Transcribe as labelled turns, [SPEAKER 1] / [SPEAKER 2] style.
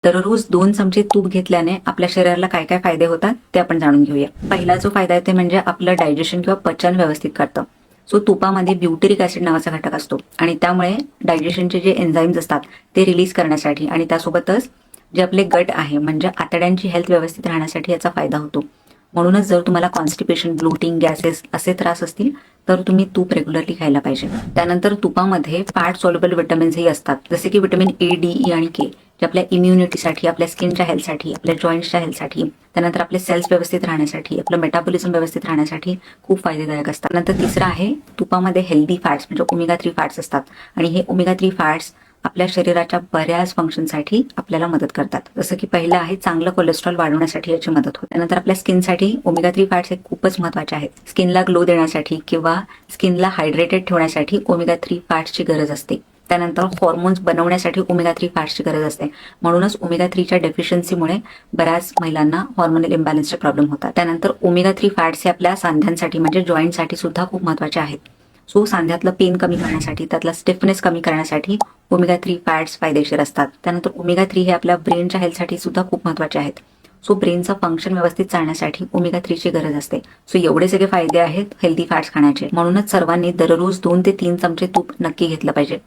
[SPEAKER 1] दररोज 2 चमचे तूप घेतल्याने आपल्या शरीराला काय काय फायदे होतात ते आपण जाणून घेऊया. पहिला जो फायदा आहे ते म्हणजे आपलं डायजेशन किंवा पचन व्यवस्थित करतं. सो तुपामध्ये ब्युटेरिक ऍसिड नावाचा घटक असतो आणि त्यामुळे डायजेशनचे जे एन्झाईम्स असतात ते रिलीज करण्यासाठी आणि त्यासोबतच जे आपले गट आहे म्हणजे आतड्यांची हेल्थ व्यवस्थित राहण्यासाठी याचा फायदा होतो. म्हणूनच जर तुम्हाला कॉन्स्टिपेशन, ब्लोटिंग, गॅसेस असे त्रास असतील तर तुम्ही तूप रेग्युलरली खायला पाहिजे. त्यानंतर तुपामध्ये फॅट सॉल्युबल विटामिन्सही असतात, जसे की विटामिन ए, डी, ई आणि के, जे आपल्या इम्युनिटीसाठी, आपल्या स्किनच्या हेल्थसाठी, आपल्या जॉईंट्सच्या हेल्थसाठी, त्यानंतर आपले सेल्स व्यवस्थित राहण्यासाठी, आपलं मेटाबॉलिझम व्यवस्थित राहण्यासाठी खूप फायदेदायक असतात. नंतर तिसरं आहे तुपामध्ये हेल्दी फॅट्स म्हणजे ओमेगा 3 फॅट्स असतात आणि हे ओमेगा 3 फॅट्स आपल्या शरीराच्या बऱ्याच फंक्शनसाठी आपल्याला मदत करतात. जसं की पहिलं आहे चांगलं कोलेस्ट्रॉल वाढवण्यासाठी याची मदत होते. त्यानंतर आपल्या स्किनसाठी ओमेगा 3 फॅट्स हे खूपच महत्त्वाचे आहेत. स्किनला ग्लो देण्यासाठी किंवा स्किनला हायड्रेटेड ठेवण्यासाठी ओमेगा 3 फॅट्सची गरज असते. त्यानंतर हॉर्मोन्स बनवण्यासाठी ओमेगा 3 फॅट्सची गरज असते. म्हणूनच ओमेगा 3च्या डेफिशियन्सीमुळे बऱ्याच महिलांना हॉर्मोनल इम्बॅलन्सचे प्रॉब्लेम होतात. त्यानंतर ओमेगा 3 फॅट्स हे आपल्या सांध्यांसाठी म्हणजे जॉईंटसाठी सुद्धा खूप महत्त्वाचे आहेत. सो सांध्यातलं पेन कमी करण्यासाठी, त्यातला स्टिफनेस कमी करण्यासाठी ओमेगा 3 फॅट्स फायदेशीर असतात. त्यानंतर ओमेगा 3 हे आपल्या ब्रेनच्या हेल्थसाठी सुद्धा खूप महत्त्वाचे आहेत. सो ब्रेनचं फंक्शन व्यवस्थित चालण्यासाठी ओमेगा 3 ची गरज असते. सो एवढे सगळे फायदे आहेत हेल्दी फॅट्स खाण्याचे. म्हणूनच सर्वांनी दररोज 2 ते 3 चमचे तूप नक्की घेतलं पाहिजे.